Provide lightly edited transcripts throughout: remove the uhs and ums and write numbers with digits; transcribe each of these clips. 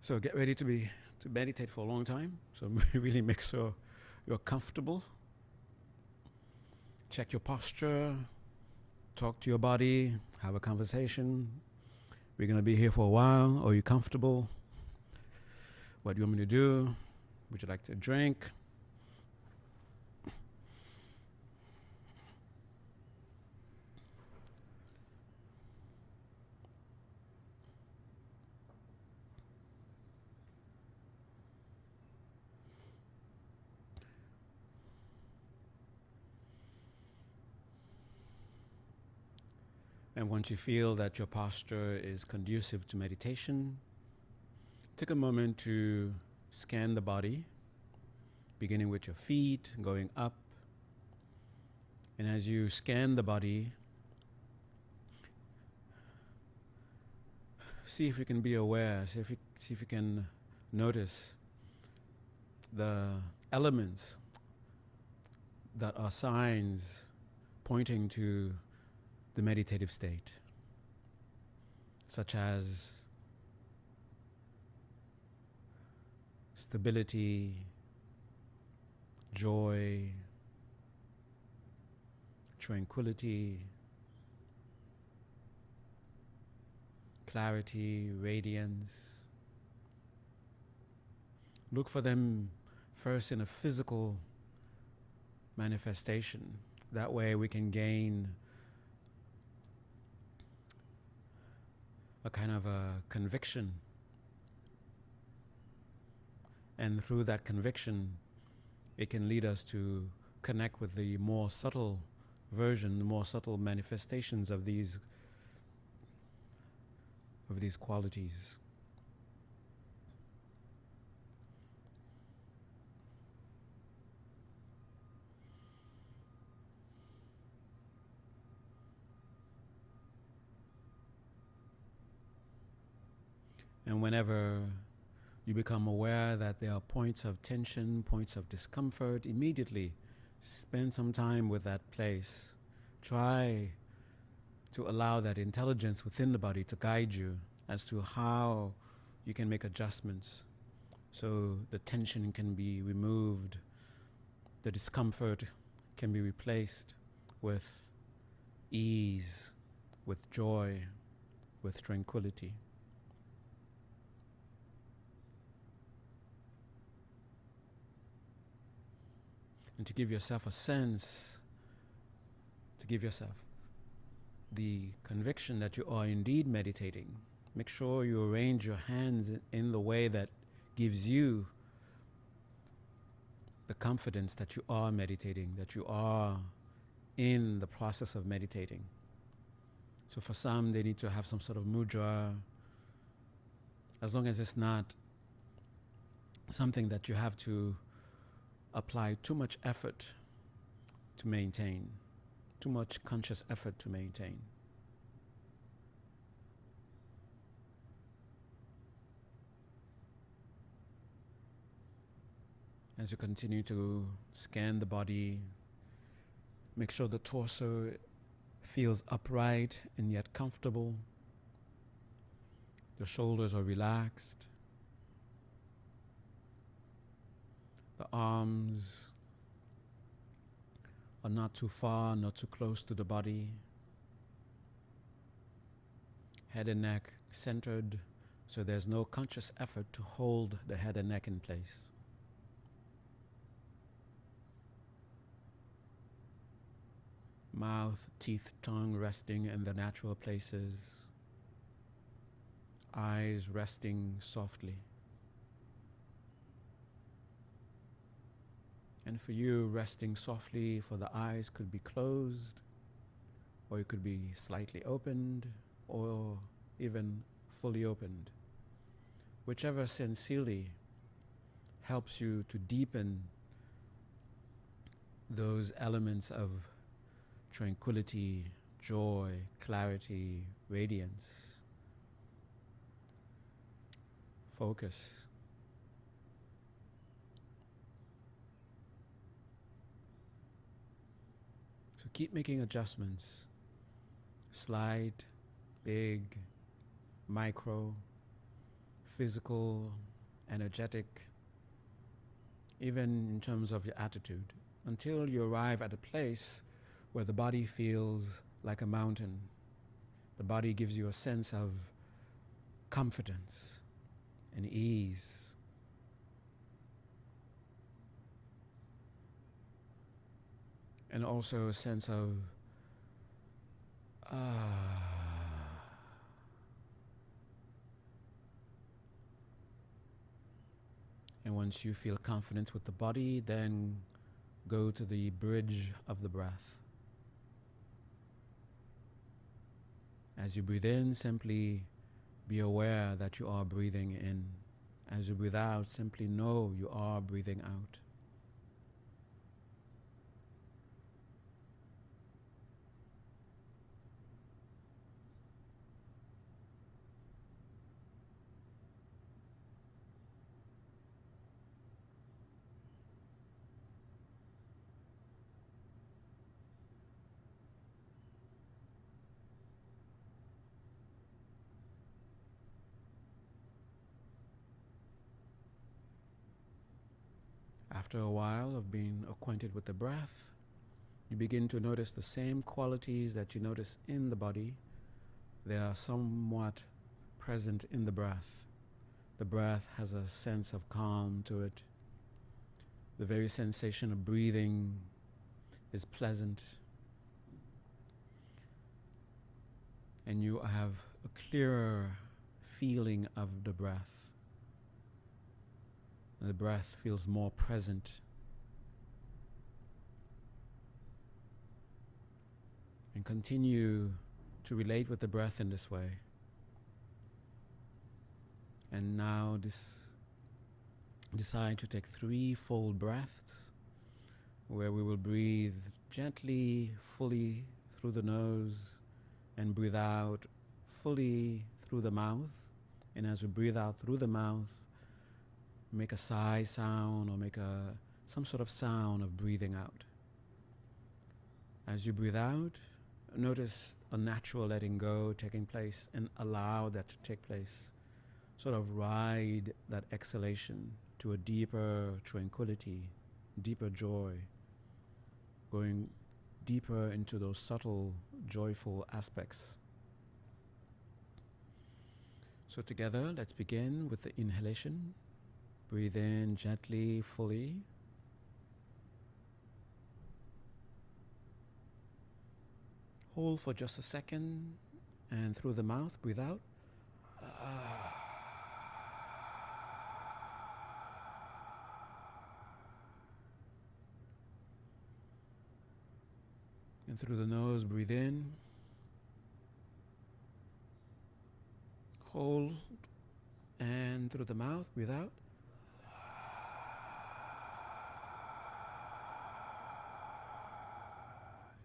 So get ready to meditate for a long time. So really make sure you're comfortable. Check your posture. Talk to your body. Have a conversation. We're going to be here for a while. Are you comfortable? What do you want me to do? Would you like to drink? And once you feel that your posture is conducive to meditation, take a moment to scan the body, beginning with your feet, going up. And as you scan the body, see if you can be aware, see if you can notice the elements that are signs pointing to the meditative state, such as stability, joy, tranquility, clarity, radiance. Look for them first in a physical manifestation. That way we can gain a kind of a conviction. And through that conviction, it can lead us to connect with the more subtle version, the more subtle manifestations of these qualities. And whenever you become aware that there are points of tension, points of discomfort, immediately spend some time with that place. Try to allow that intelligence within the body to guide you as to how you can make adjustments so the tension can be removed, the discomfort can be replaced with ease, with joy, with tranquility. And to give yourself a sense, to give yourself the conviction that you are indeed meditating. Make sure you arrange your hands in the way that gives you the confidence that you are meditating, that you are in the process of meditating. So for some, they need to have some sort of mudra, as long as it's not something that you have to apply too much effort to maintain, too much conscious effort to maintain. As you continue to scan the body, make sure the torso feels upright and yet comfortable. The shoulders are relaxed. The arms are not too far, not too close to the body. Head and neck centered, so there's no conscious effort to hold the head and neck in place. Mouth, teeth, tongue resting in the natural places. Eyes resting softly. And for you, resting softly for the eyes could be closed, or it could be slightly opened, or even fully opened. Whichever sincerely helps you to deepen those elements of tranquility, joy, clarity, radiance. Focus. So keep making adjustments. Slight, big, micro. physical, energetic, even in terms of your attitude, until you arrive at a place where the body feels like a mountain. The body gives you a sense of confidence and ease. And also a sense of And once you feel confident with the body, then go to the bridge of the breath. As you breathe in, simply be aware that you are breathing in. As you breathe out, simply know you are breathing out. After a while of being acquainted with the breath, you begin to notice the same qualities that you notice in the body. They are somewhat present in the breath. The breath has a sense of calm to it. The very sensation of breathing is pleasant. And you have a clearer feeling of the breath. The breath feels more present. And continue to relate with the breath in this way. And now decide to take 3 full breaths where we will breathe gently, fully through the nose and breathe out fully through the mouth. And as we breathe out through the mouth, make a sigh sound or make some sort of sound of breathing out. As you breathe out, notice a natural letting go taking place and allow that to take place. Sort of ride that exhalation to a deeper tranquility, deeper joy, going deeper into those subtle, joyful aspects. So together, let's begin with the inhalation. Breathe in gently, fully. Hold for just a second, and through the mouth, breathe out. And through the nose, breathe in. Hold, and through the mouth, breathe out.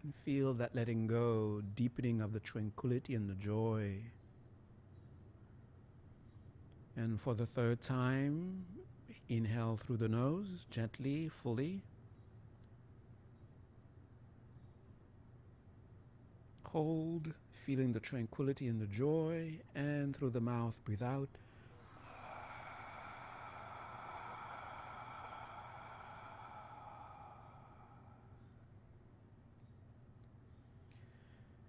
And feel that letting go, deepening of the tranquility and the joy. And for the 3rd time, inhale through the nose, gently, fully. Hold, feeling the tranquility and the joy, and through the mouth, breathe out.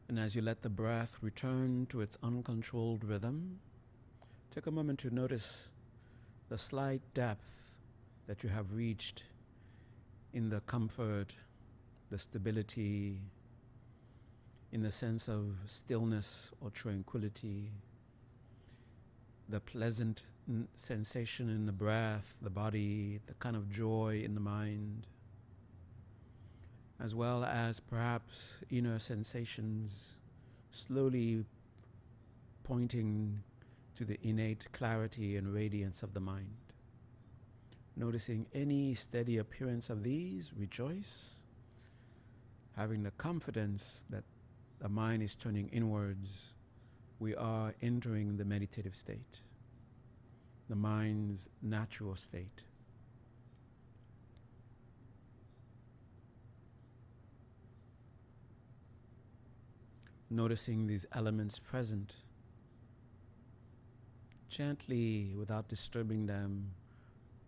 And as you let the breath return to its uncontrolled rhythm, take a moment to notice the slight depth that you have reached in the comfort, the stability, in the sense of stillness or tranquility, the pleasant sensation in the breath, the body, the kind of joy in the mind, as well as perhaps inner sensations slowly pointing to the innate clarity and radiance of the mind. Noticing any steady appearance of these, rejoice, having the confidence that the mind is turning inwards. We are entering the meditative state, the mind's natural state. Noticing these elements present, Gently, without disturbing them,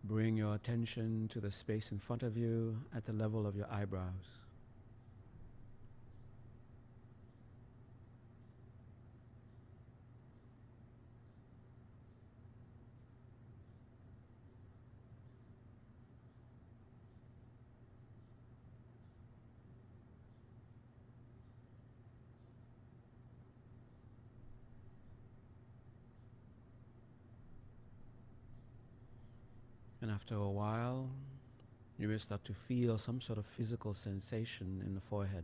bring your attention to the space in front of you at the level of your eyebrows. And after a while, you may start to feel some sort of physical sensation in the forehead.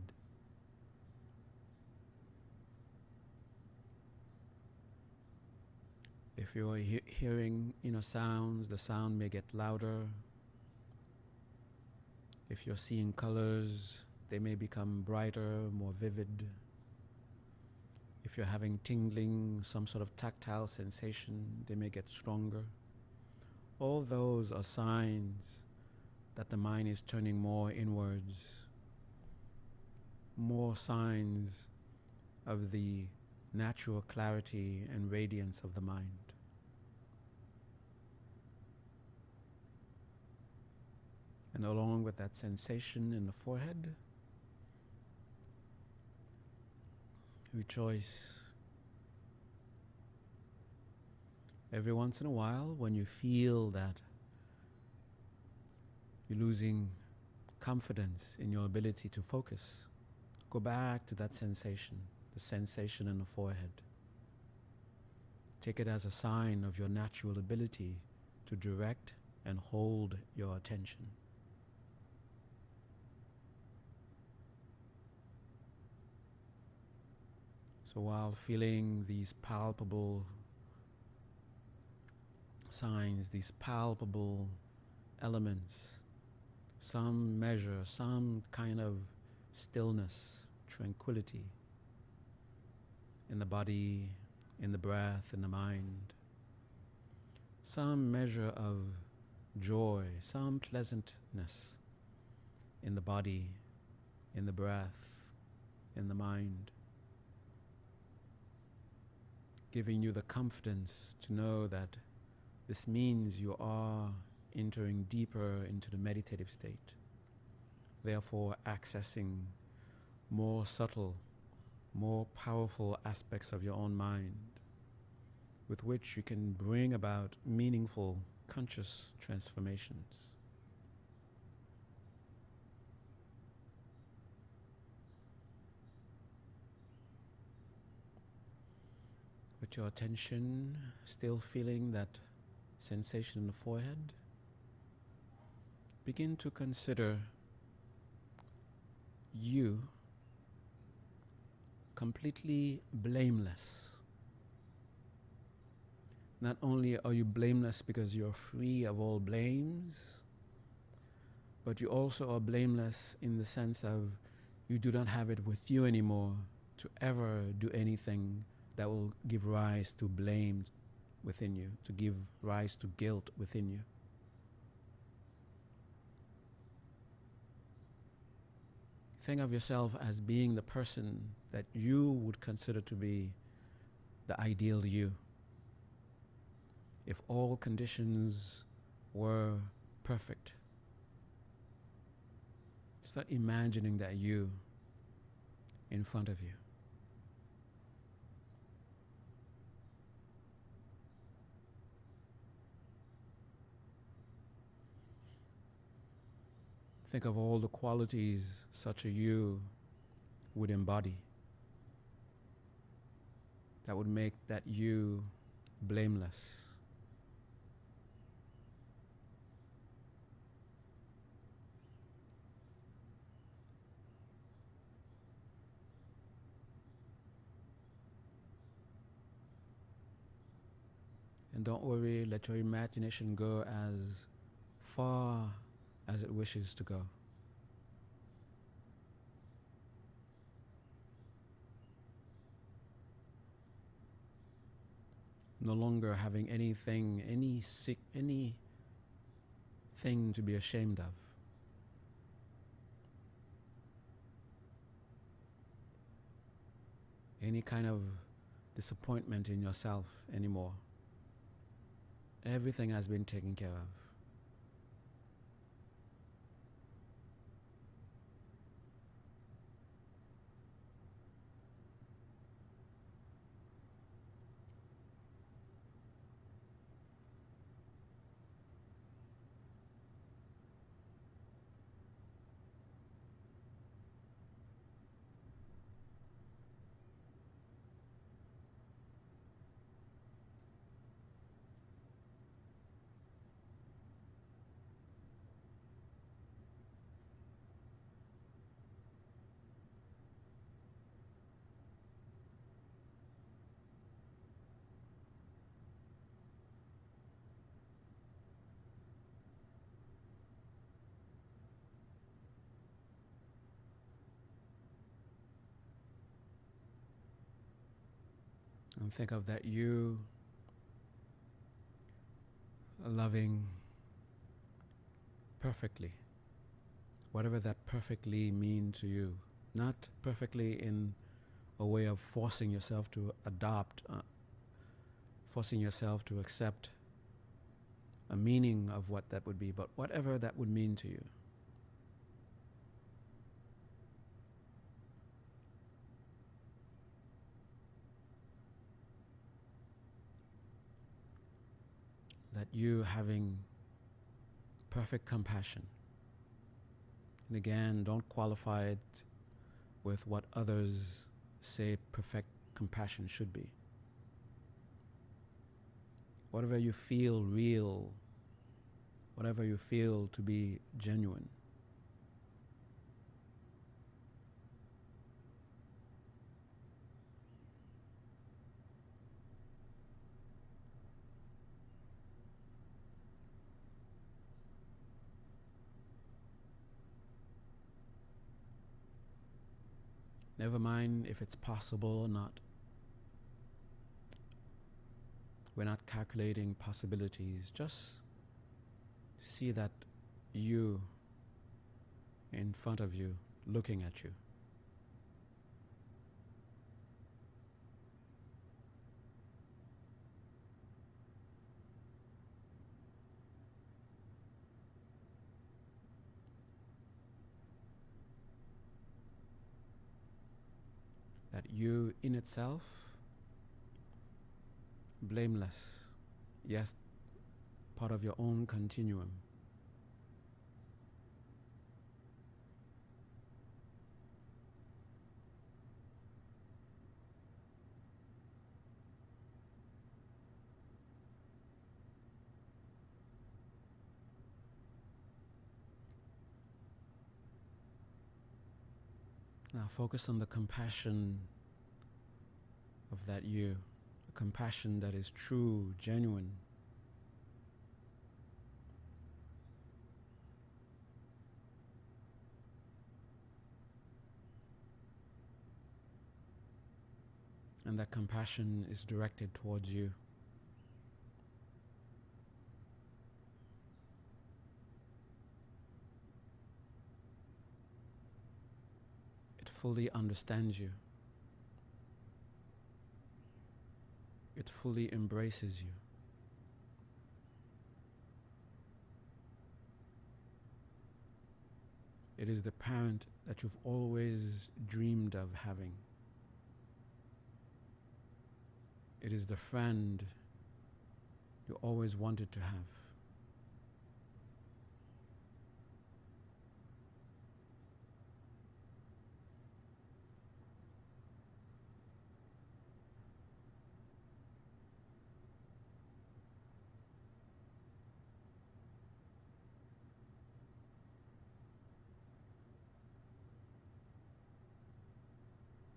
If you're hearing inner sounds, the sound may get louder. If you're seeing colors, they may become brighter, more vivid. If you're having tingling, some sort of tactile sensation, they may get stronger. All those are signs that the mind is turning more inwards, more signs of the natural clarity and radiance of the mind. And along with that sensation in the forehead, rejoice. Every once in a while, when you feel that you're losing confidence in your ability to focus, go back to that sensation, the sensation in the forehead. Take it as a sign of your natural ability to direct and hold your attention. So while feeling these palpable signs, these palpable elements, some measure, some kind of stillness, tranquility in the body, in the breath, in the mind, some measure of joy, some pleasantness in the body, in the breath, in the mind, giving you the confidence to know that this means you are entering deeper into the meditative state, therefore accessing more subtle, more powerful aspects of your own mind with which you can bring about meaningful conscious transformations. With your attention still feeling that sensation in the forehead, begin to consider you completely blameless. Not only are you blameless because you're free of all blames, but you also are blameless in the sense of you do not have it with you anymore to ever do anything that will give rise to blame within you, to give rise to guilt within you. Think of yourself as being the person that you would consider to be the ideal you. If all conditions were perfect, start imagining that you in front of you. Think of all the qualities such a you would embody that would make that you blameless. And don't worry, let your imagination go as far as it wishes to go. No longer having anything to be ashamed of. Any kind of disappointment in yourself anymore. Everything has been taken care of. And think of that you loving perfectly, whatever that perfectly means to you. Not perfectly in a way of forcing yourself to adopt, forcing yourself to accept a meaning of what that would be, but whatever that would mean to you. That you having perfect compassion. And again, don't qualify it with what others say perfect compassion should be. Whatever you feel real, whatever you feel to be genuine. Never mind if it's possible or not. We're not calculating possibilities. Just see that you in front of you, looking at you. That you in itself, blameless, yes, part of your own continuum. Now focus on the compassion of that you, a compassion that is true, genuine. And that compassion is directed towards you. It fully understands you. It fully embraces you. It is the parent that you've always dreamed of having. It is the friend you always wanted to have.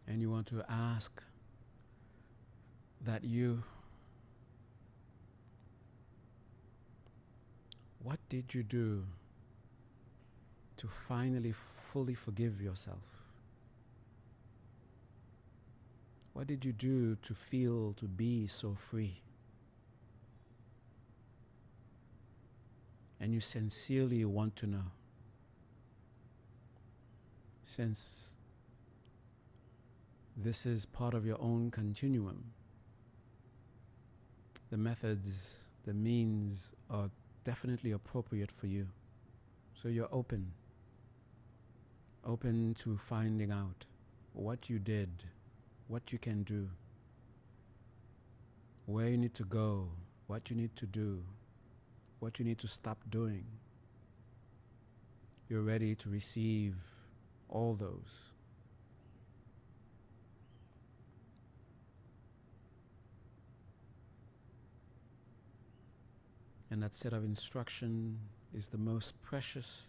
And you want to ask that you, what did you do to finally fully forgive yourself? What did you do to feel to be so free? And you sincerely want to know. Since this is part of your own continuum, the methods, the means are definitely appropriate for you. So you're open to finding out what you did, what you can do, where you need to go, what you need to do, what you need to stop doing. You're ready to receive all those. And that set of instruction is the most precious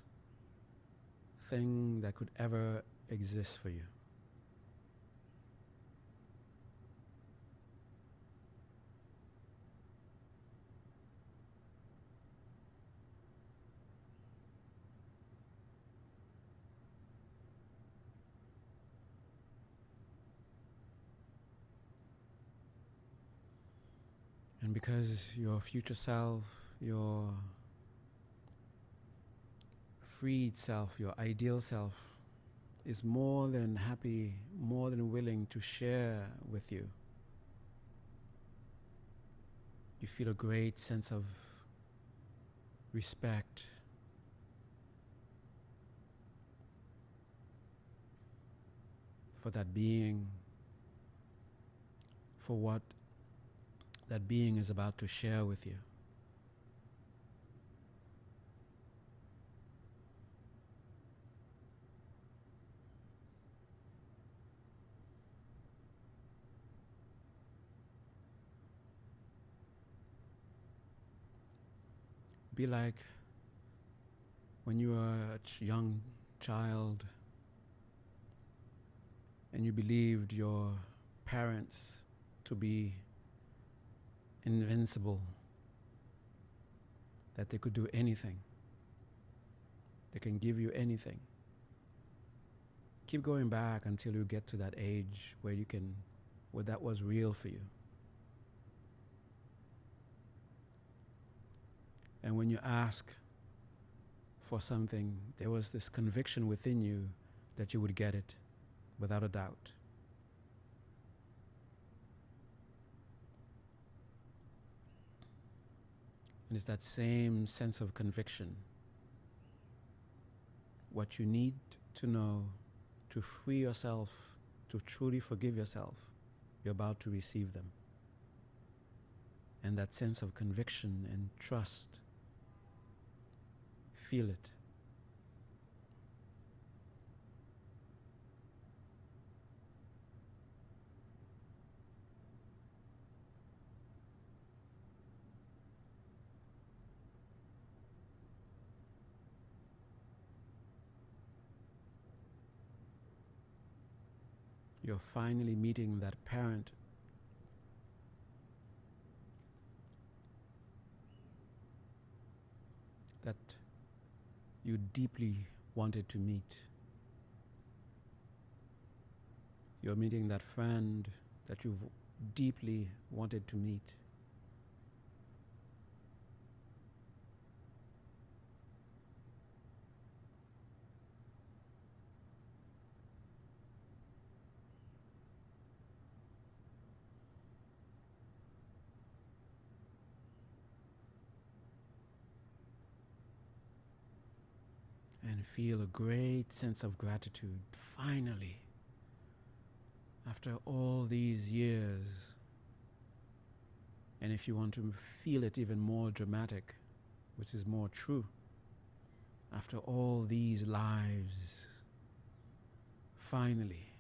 thing that could ever exist for you. And because your future self, your freed self, your ideal self, is more than happy, more than willing to share with you, you feel a great sense of respect for that being, for what that being is about to share with you. Be like when you were a young child and you believed your parents to be invincible, that they could do anything, they can give you anything. Keep going back until you get to that age where that was real for you. And when you ask for something, there was this conviction within you that you would get it without a doubt. And it's that same sense of conviction. What you need to know to free yourself, to truly forgive yourself, you're about to receive them. And that sense of conviction and trust, feel it. You're finally meeting that parent that you deeply wanted to meet. You're meeting that friend that you've deeply wanted to meet. And feel a great sense of gratitude, finally, after all these years. And if you want to feel it even more dramatic, which is more true, after all these lives, finally,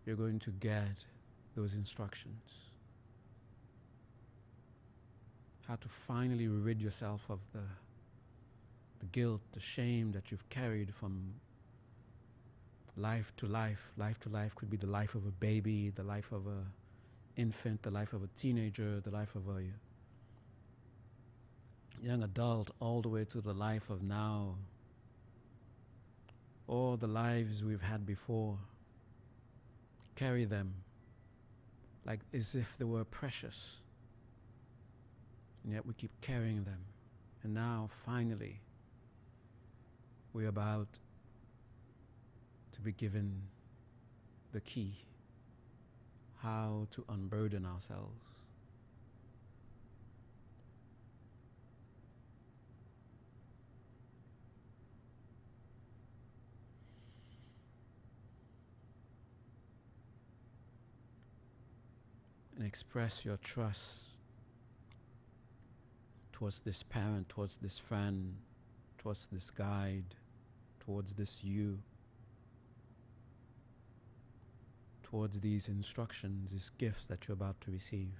you're going to get those instructions. How to finally rid yourself of the guilt, the shame that you've carried from life to life. Life to life could be the life of a baby, the life of an infant, the life of a teenager, the life of a young adult, all the way to the life of now, all the lives we've had before. Carry them like as if they were precious, and yet we keep carrying them. And now, finally, we're about to be given the key, how to unburden ourselves. and express your trust towards this parent, towards this friend, towards this guide, towards this you, towards these instructions, these gifts that you're about to receive.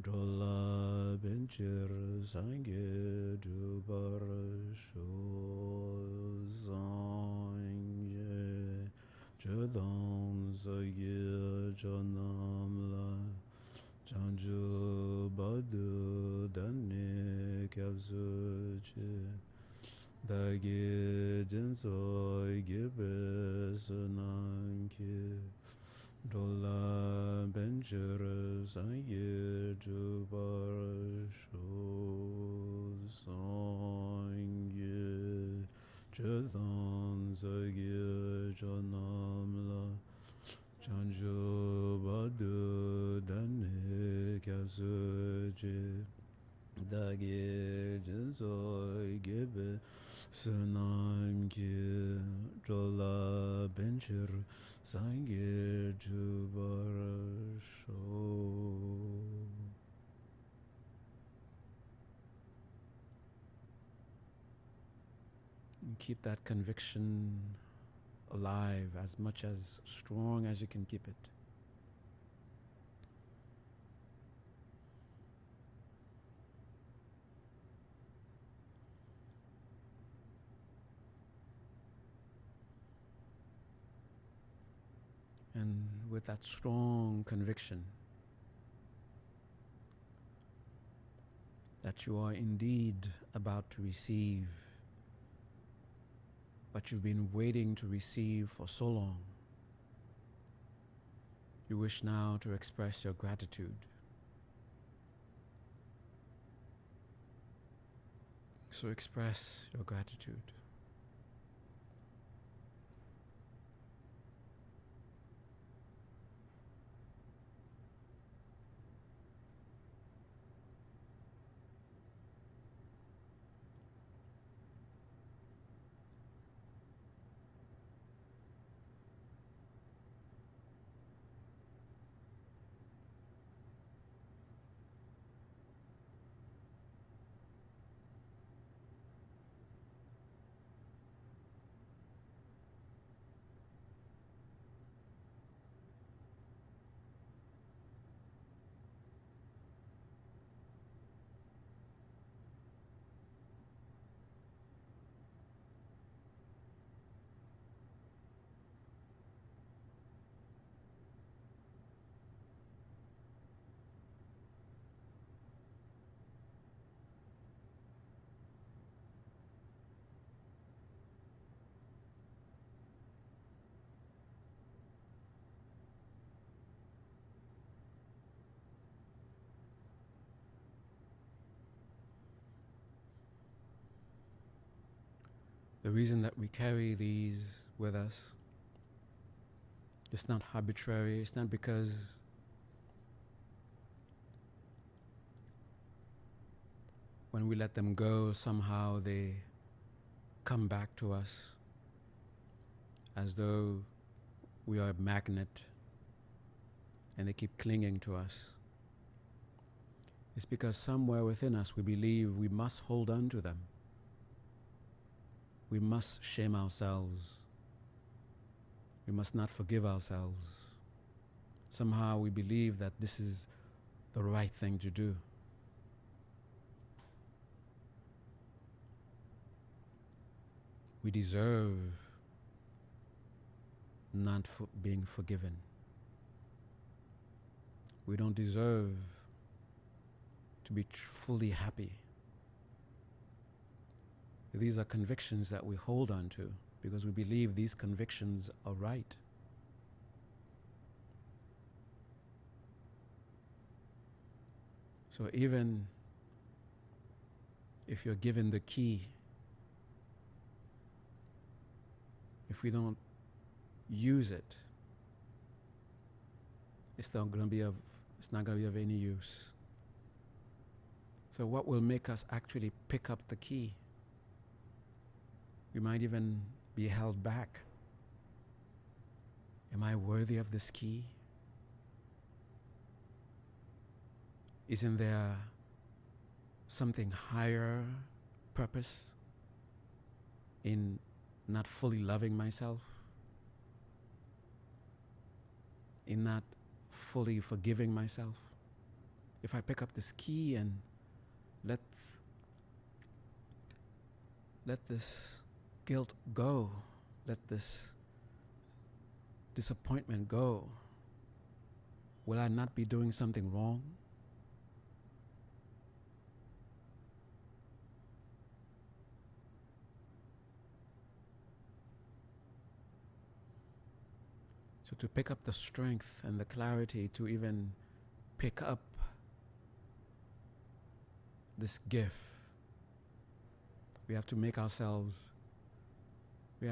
Drola bencher sange dubar sho sanje jodam sage jonam la chanju badu danne kyabsuche dage jinso gebe sunanke Dola bencher sanye jubar sho sanye chedan sage janam la chanju badu dane kyasuche dage jinso gebe sunam ki dola bencher sange jubar sho. And keep that conviction alive, as much as strong as you can keep it. And with that strong conviction that you are indeed about to receive what you've been waiting to receive for so long, you wish now to express your gratitude. So express your gratitude. The reason that we carry these with us, it's not arbitrary. It's not because when we let them go, somehow they come back to us as though we are a magnet and they keep clinging to us. It's because somewhere within us we believe we must hold on to them. We must shame ourselves. We must not forgive ourselves. Somehow we believe that this is the right thing to do. We deserve not being forgiven. We don't deserve to be fully happy. These are convictions that we hold on to because we believe these convictions are right. So even If you're given the key, if we don't use it, it's not going to be of any use. So what will make us actually pick up the key? We might even be held back. Am I worthy of this key? Isn't there something higher purpose in not fully loving myself? In not fully forgiving myself? If I pick up this key and let this guilt go, let this disappointment go, will I not be doing something wrong? So to pick up the strength and the clarity to even pick up this gift, we have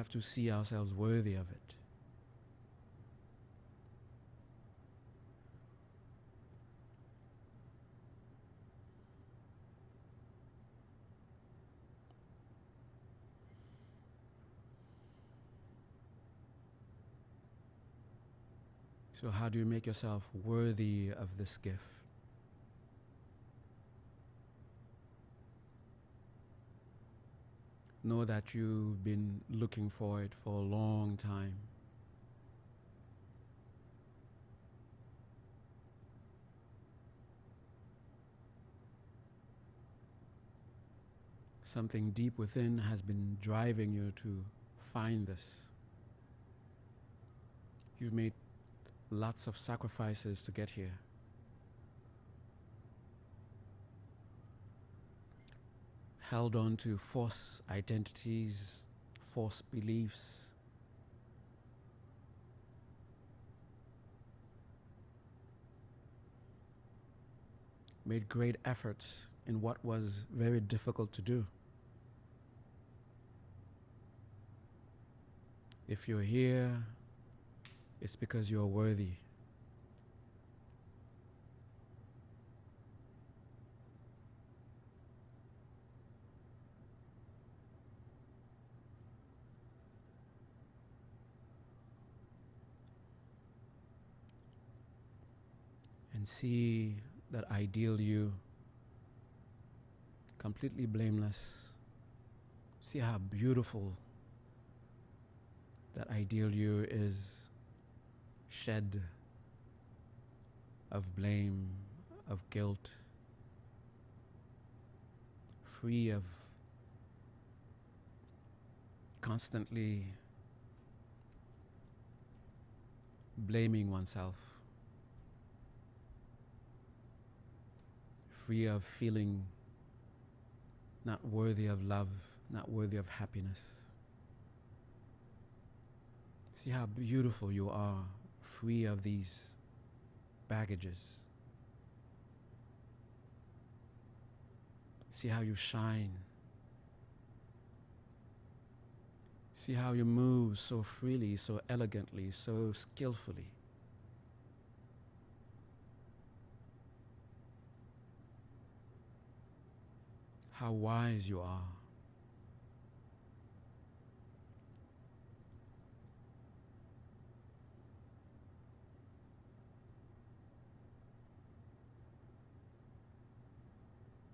to see ourselves worthy of it. So how do you make yourself worthy of this gift? Know that you've been looking for it for a long time. Something deep within has been driving you to find this. You've made lots of sacrifices to get here. Held on to false identities, false beliefs. Made great efforts in what was very difficult to do. If you're here, it's because you're worthy. And see that ideal you, completely blameless. See how beautiful that ideal you is, shed of blame, of guilt, free of constantly blaming oneself, free of feeling not worthy of love, not worthy of happiness. See how beautiful you are, free of these baggages. See how you shine. See how you move so freely, so elegantly, so skillfully. How wise you are.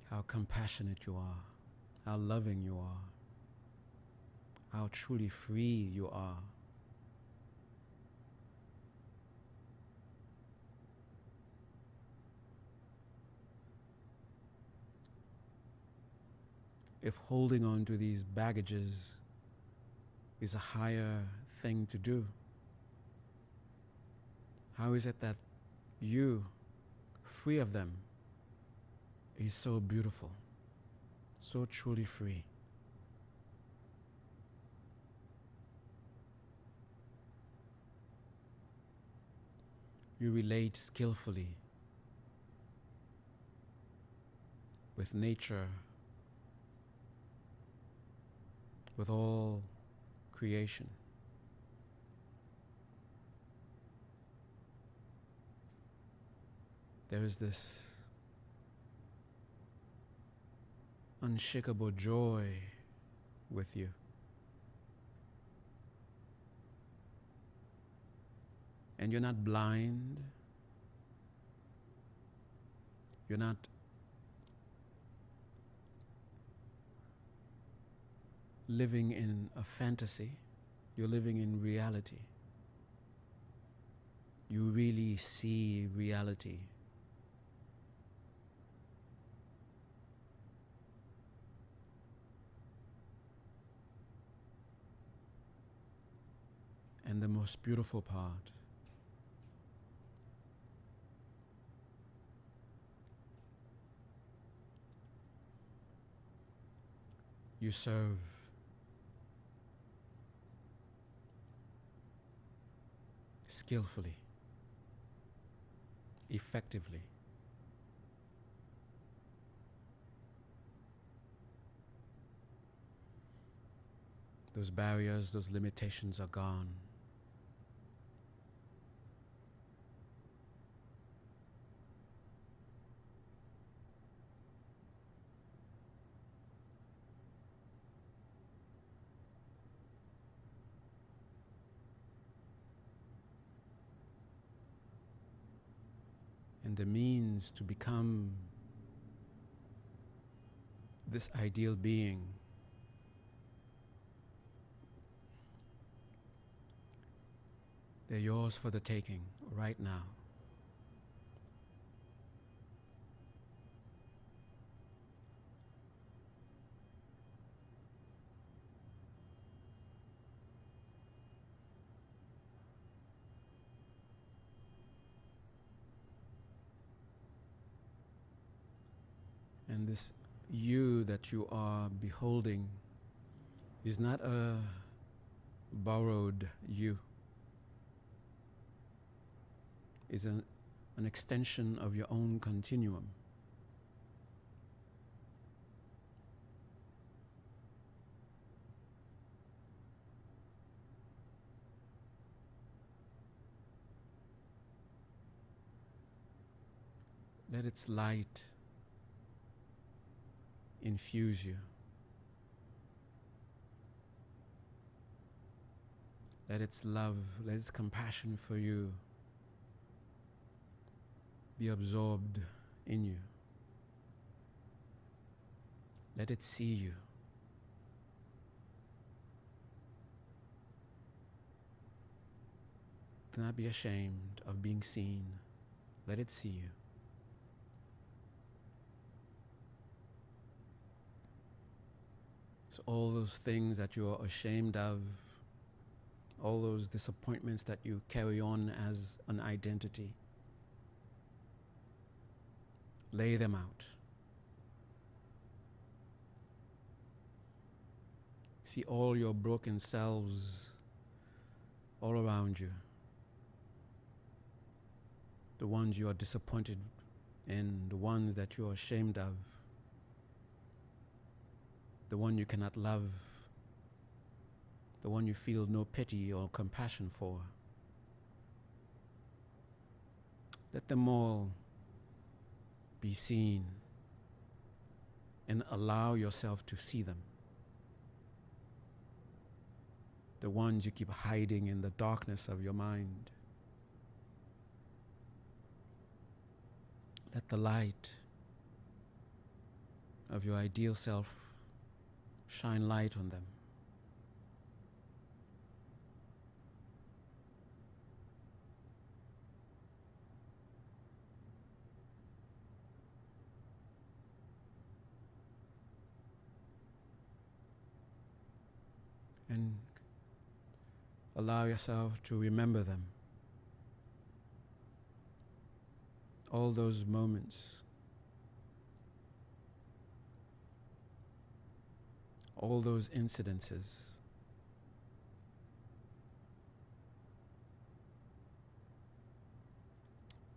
How compassionate you are, how loving you are, how truly free you are. If holding on to these baggages is a higher thing to do, how is it that you, free of them, is so beautiful, so truly free? You relate skillfully with nature, with all creation. There is this unshakable joy with you. And you're not blind. You're not living in a fantasy. You're living in reality. You really see reality. And the most beautiful part, you serve skillfully, effectively. Those barriers, those limitations are gone. And the means to become this ideal being they're yours for the taking right now. And this you that you are beholding is not a borrowed you. Is an extension of your own continuum. Let its light infuse you. Let its love, let its compassion for you be absorbed in you. Let it see you. Do not be ashamed of being seen. Let it see you. So all those things that you are ashamed of, all those disappointments that you carry on as an identity, lay them out. See all your broken selves all around you. The ones you are disappointed in, the ones that you are ashamed of, the one you cannot love, the one you feel no pity or compassion for. Let them all be seen and allow yourself to see them. The ones you keep hiding in the darkness of your mind. Let the light of your ideal self shine light on them. And allow yourself to remember them. All those moments. All those incidences.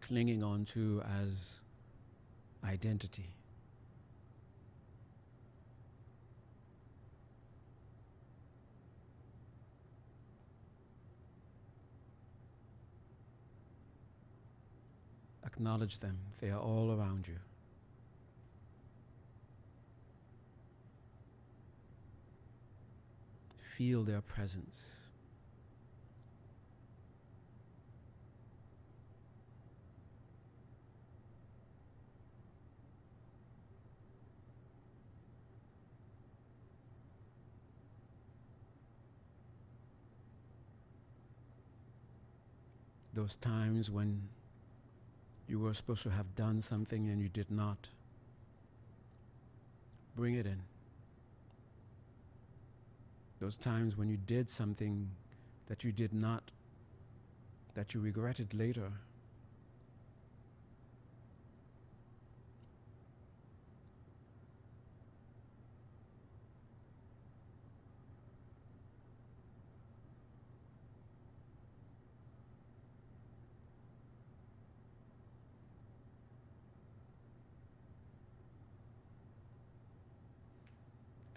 Clinging on to as identity. . . . . . . . . . . . . . . . . . . . . . . . . . . . . . . . . . . . . . . . . . . . . . . . . . . . . . . . . . . Acknowledge them. They are all around you. Feel their presence. Those times when you were supposed to have done something and you did not, bring it in. Those times when you did something that you did not, that you regretted later,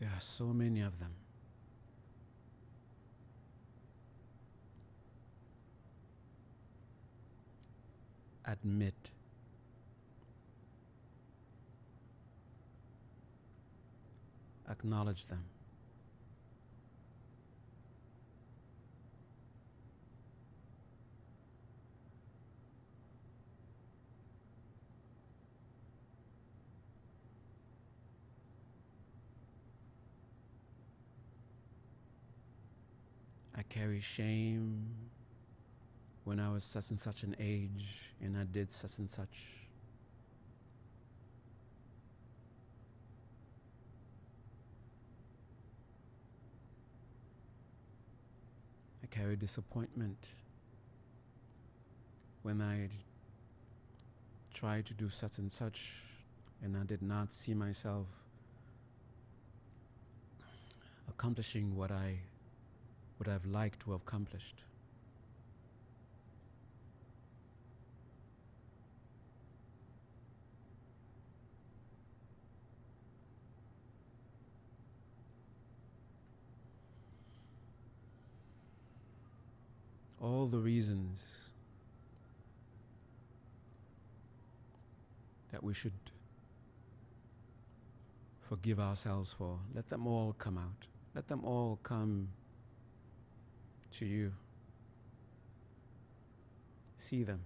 there are so many of them. Admit. Acknowledge them. I carry shame when I was such and such an age and I did such and such. I carry disappointment when I tried to do such and such and I did not see myself accomplishing what I would have liked to have accomplished. All the reasons that we should forgive ourselves for, let them all come out. Let them all come to you. See them.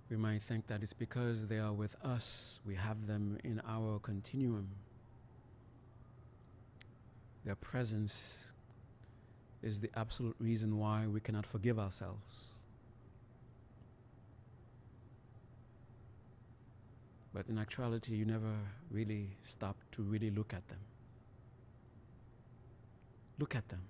We might think that it's because they are with us, we have them in our continuum. Their presence is the absolute reason why we cannot forgive ourselves. But in actuality, you never really stop to really look at them. Look at them.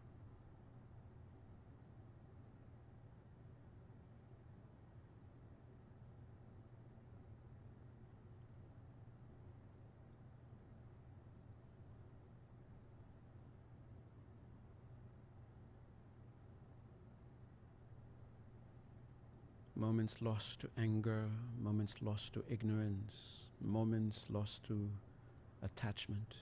Moments lost to anger, moments lost to ignorance, moments lost to attachment.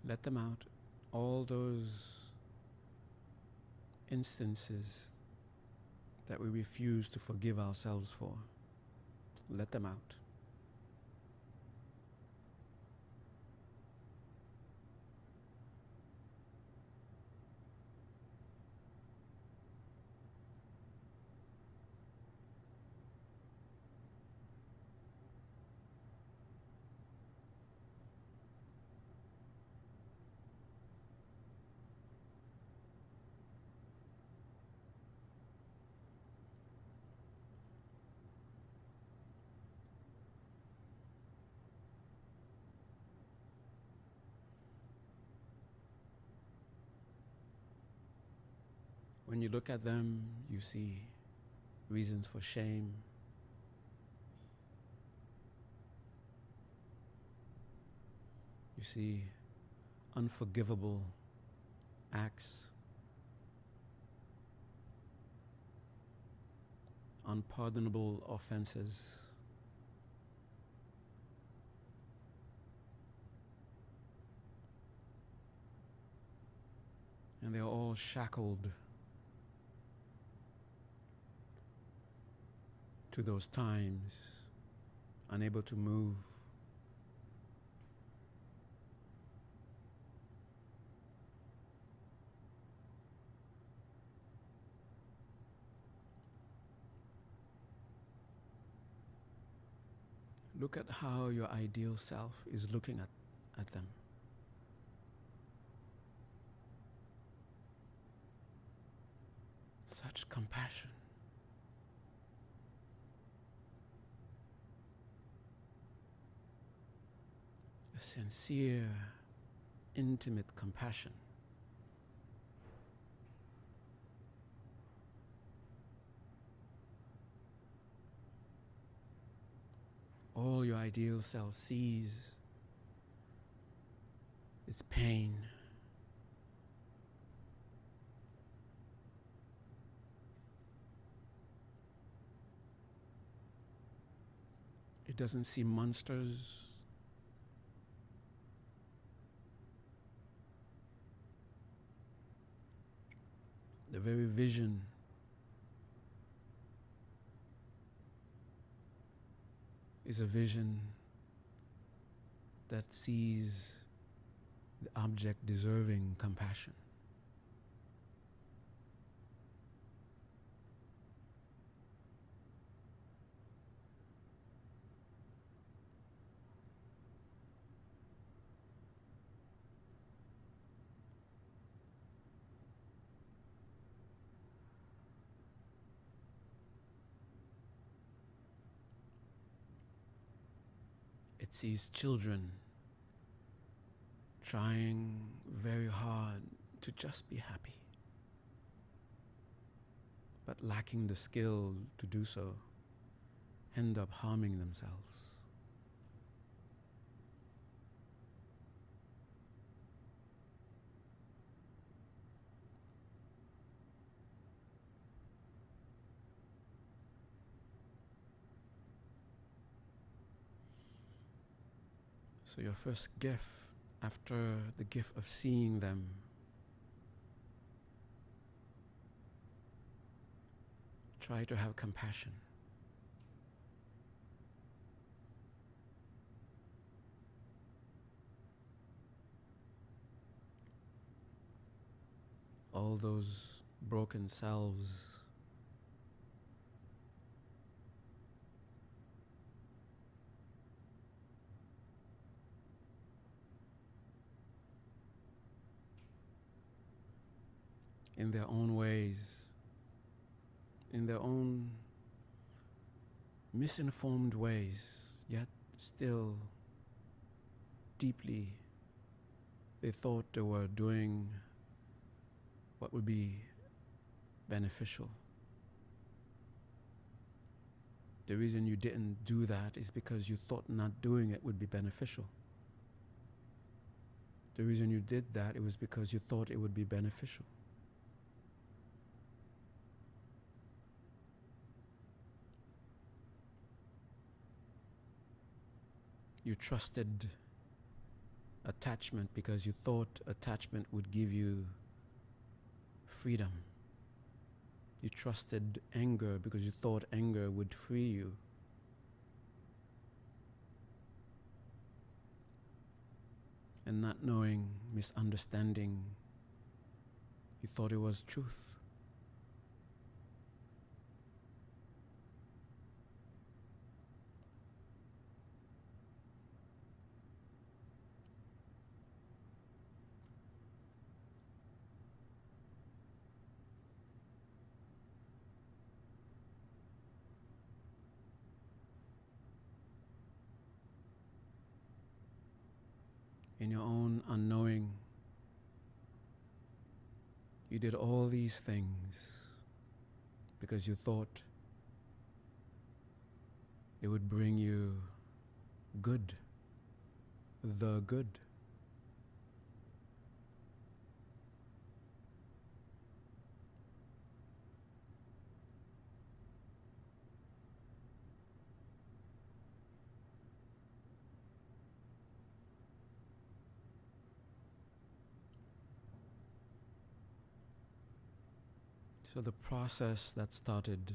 Let them out. All those instances that we refuse to forgive ourselves for. Let them out. When you look at them, you see reasons for shame. You see unforgivable acts, unpardonable offenses. And they're all shackled to those times, unable to move. Look at how your ideal self is looking at them. Such compassion. A sincere, intimate compassion. All your ideal self sees is pain. It doesn't see monsters. The very vision is a vision that sees the object deserving compassion. It sees children trying very hard to just be happy, but lacking the skill to do so, end up harming themselves. So your first gift, after the gift of seeing them, try to have compassion. All those broken selves, in their own ways, in their own misinformed ways, yet still deeply they thought they were doing what would be beneficial. The reason you didn't do that is because you thought not doing it would be beneficial. The reason you did that, it was because you thought it would be beneficial. You trusted attachment because you thought attachment would give you freedom. You trusted anger because you thought anger would free you. and not knowing, misunderstanding, you thought it was truth. In your own unknowing, you did all these things because you thought it would bring you good, the good. So the process that started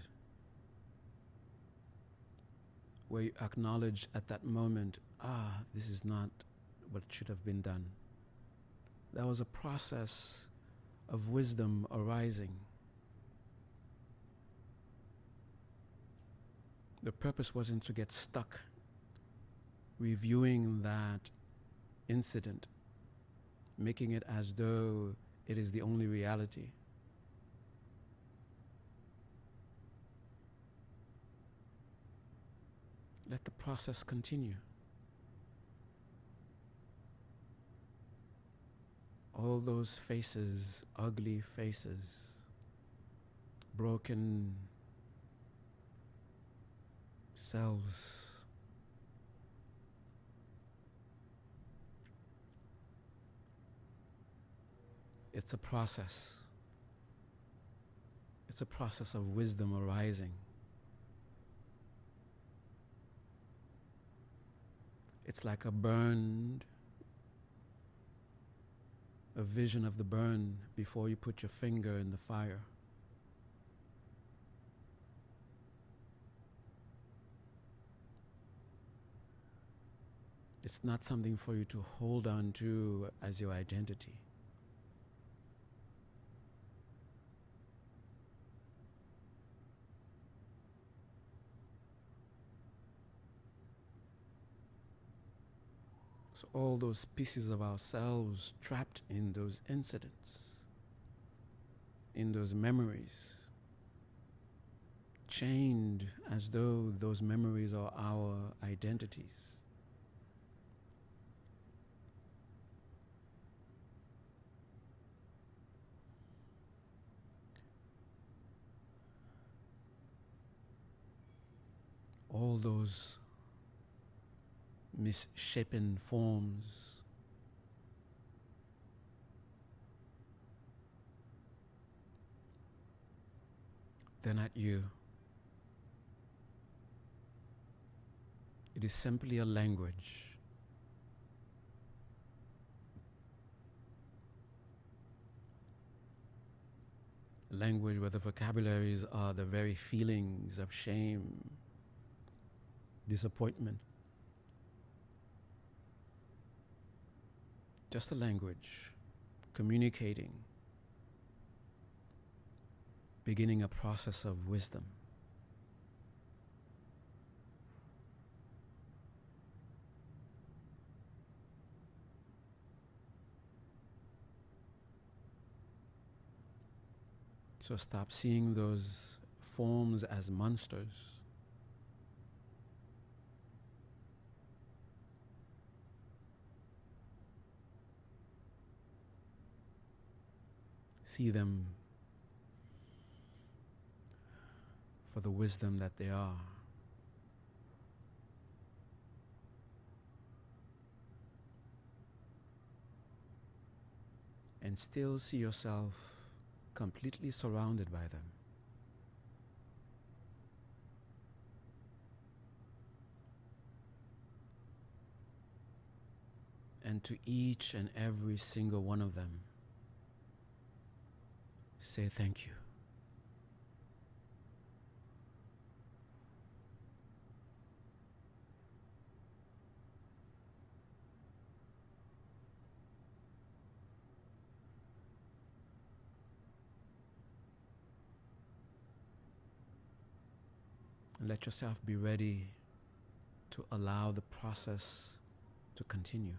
where you acknowledged at that moment, this is not what should have been done. That was a process of wisdom arising. The purpose wasn't to get stuck reviewing that incident, making it as though it is the only reality. Let the process continue. All those faces, ugly faces, broken selves, it's a process. It's a process of wisdom arising. It's like a vision of the burn before you put your finger in the fire. It's not something for you to hold on to as your identity. So all those pieces of ourselves trapped in those incidents, in those memories, chained as though those memories are our identities. All those misshapen forms, they're not you. It is simply a language. A language where the vocabularies are the very feelings of shame, disappointment. Just a language, communicating, beginning a process of wisdom. So stop seeing those forms as monsters. See them for the wisdom that they are. And still see yourself completely surrounded by them. And to each and every single one of them, say thank you. And let yourself be ready to allow the process to continue.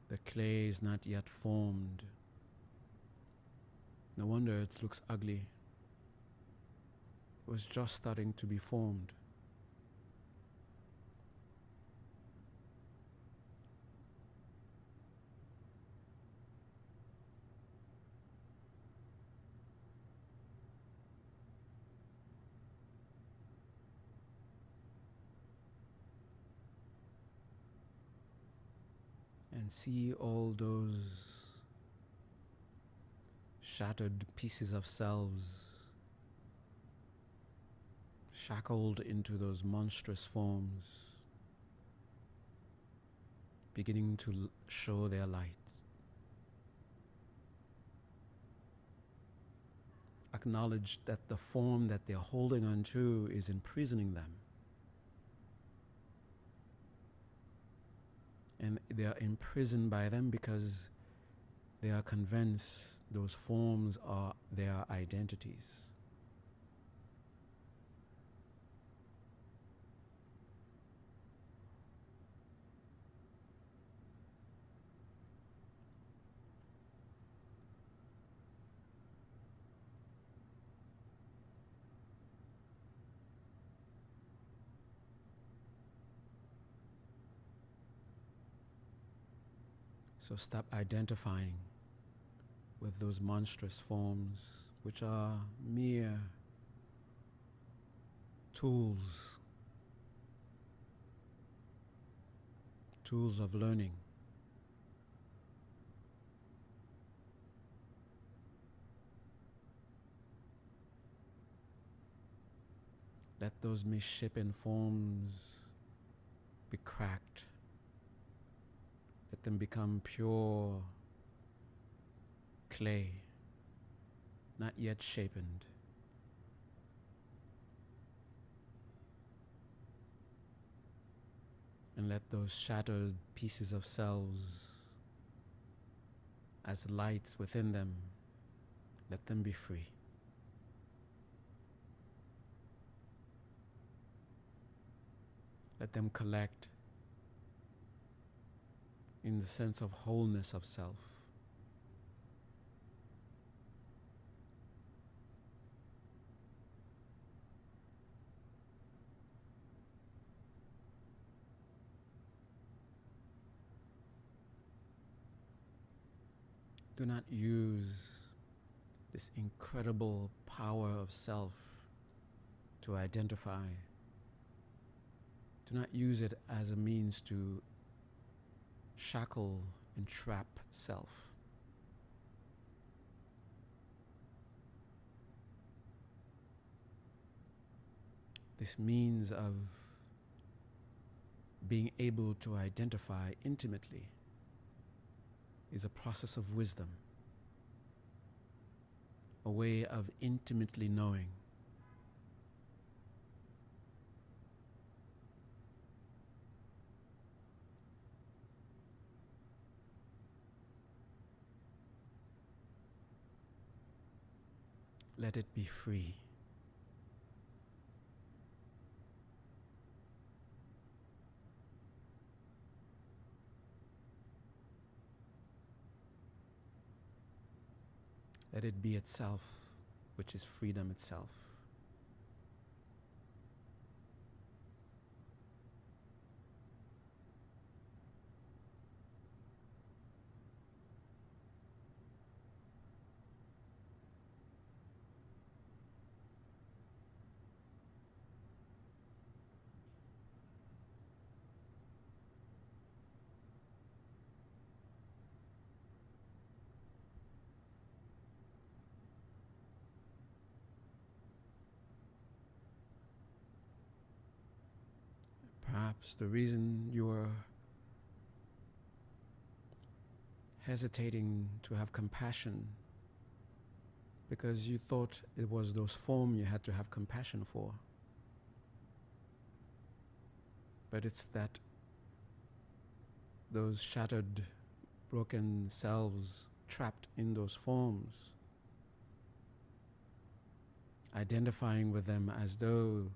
The clay is not yet formed. No wonder it looks ugly. It was just starting to be formed. And see all those shattered pieces of selves shackled into those monstrous forms, beginning to show their light. Acknowledge that the form that they're holding on to is imprisoning them. And they are imprisoned by them because they are convinced those forms are their identities. So stop identifying with those monstrous forms, which are mere tools of learning. Let those misshapen forms be cracked. Let them become pure clay, not yet shapened. And let those shattered pieces of selves, as lights within them, let them be free. Let them collect in the sense of wholeness of self. Do not use this incredible power of self to identify. Do not use it as a means to shackle and trap self. This means of being able to identify intimately is a process of wisdom, a way of intimately knowing. Let it be free. Let it be itself, which is freedom itself. Perhaps the reason you are hesitating to have compassion because you thought it was those forms you had to have compassion for. But it's that those shattered broken selves trapped in those forms, identifying with them as though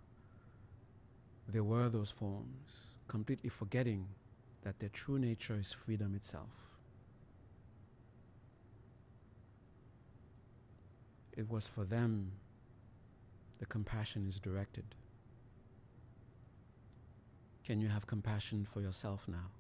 they were those forms, completely forgetting that their true nature is freedom itself. It was for them the compassion is directed. Can you have compassion for yourself now?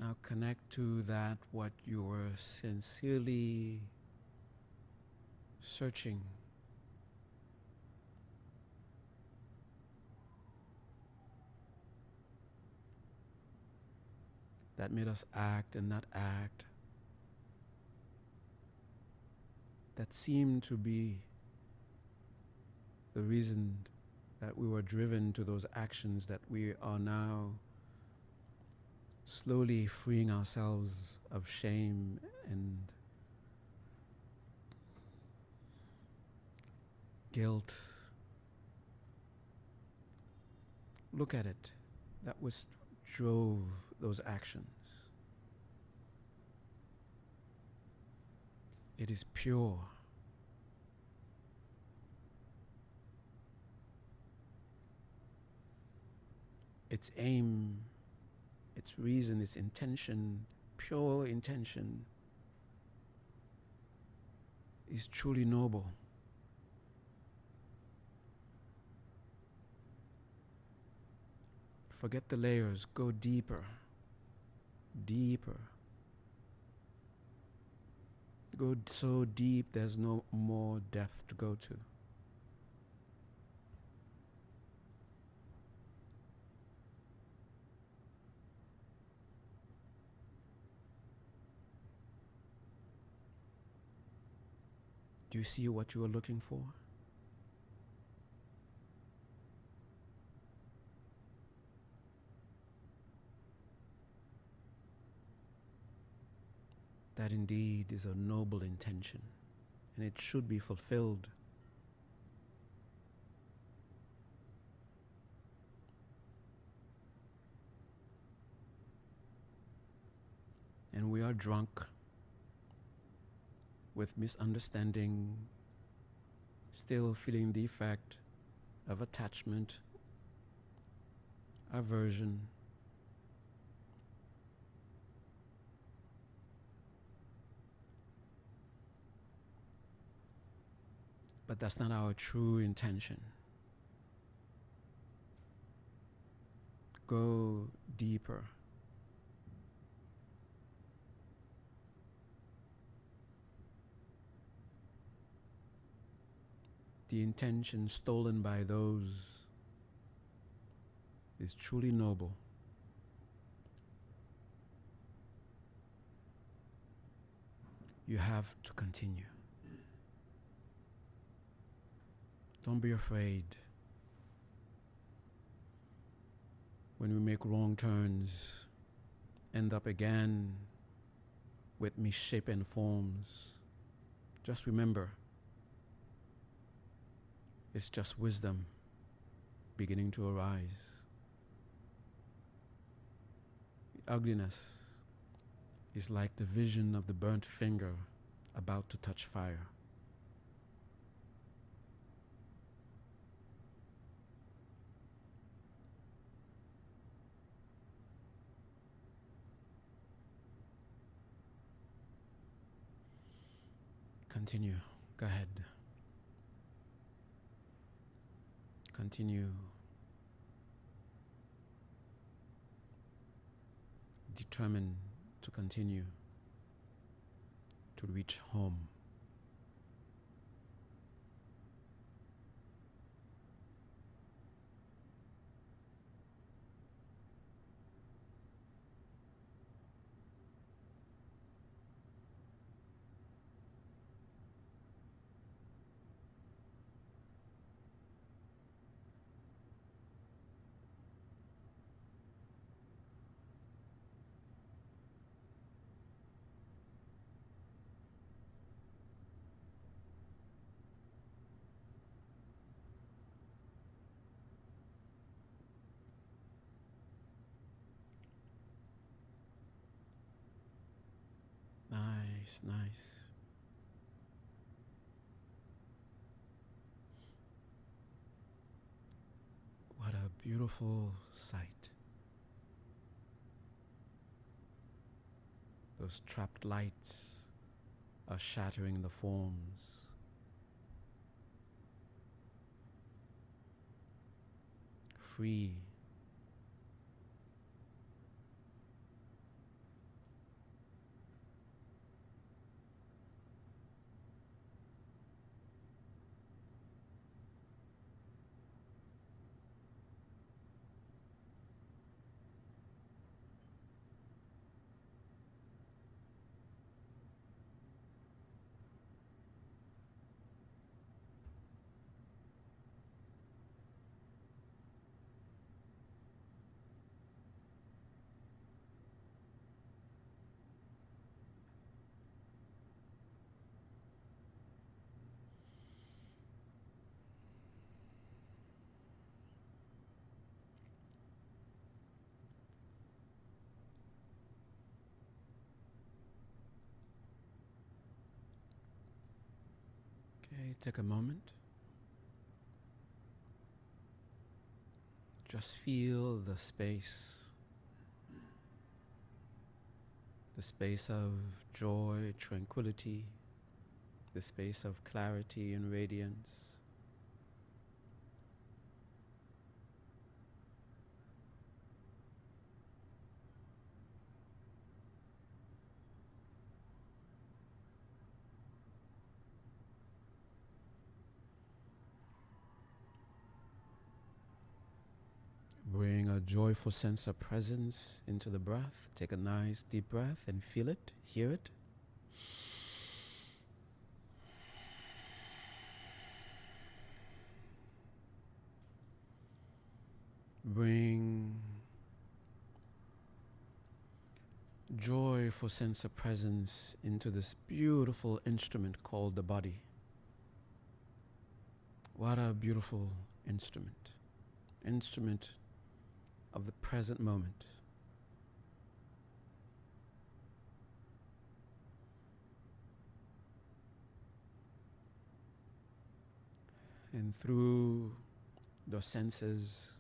Now connect to that what you were sincerely searching. That made us act and not act. That seemed to be the reason that we were driven to those actions that we are now slowly freeing ourselves of shame and guilt. Look at it. That was drove those actions. It is pure. Its aim, its reason, its intention, pure intention, is truly noble. Forget the layers, go deeper, deeper. Go so deep there's no more depth to go to. Do you see what you are looking for? That indeed is a noble intention, and it should be fulfilled. And we are drunk with misunderstanding, still feeling the effect of attachment, aversion, but that's not our true intention. Go deeper. The intention stolen by those is truly noble. You have to continue. Don't be afraid. When we make wrong turns, end up again with misshapen forms, just remember, it's just wisdom beginning to arise. The ugliness is like the vision of the burnt finger about to touch fire. Continue. Go ahead. Continue. Determined to continue to reach home. Nice, nice. What a beautiful sight. Those trapped lights are shattering the forms. Free. Okay, take a moment. Just feel the space of joy, tranquility, the space of clarity and radiance. Bring a joyful sense of presence into the breath. Take a nice deep breath and feel it, hear it. Bring joyful sense of presence into this beautiful instrument called the body. What a beautiful instrument. Instrument of the present moment. And through the senses,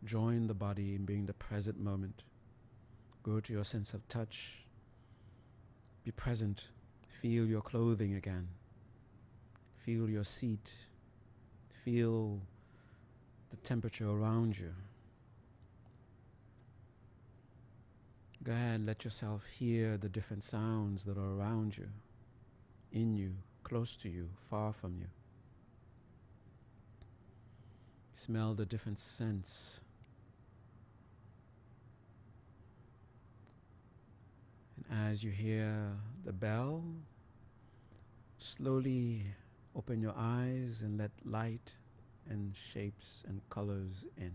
join the body in being the present moment. Go to your sense of touch. Be present. Feel your clothing again. Feel your seat. Feel the temperature around you. Go ahead, let yourself hear the different sounds that are around you, in you, close to you, far from you. Smell the different scents. And as you hear the bell, slowly open your eyes and let light and shapes and colors in.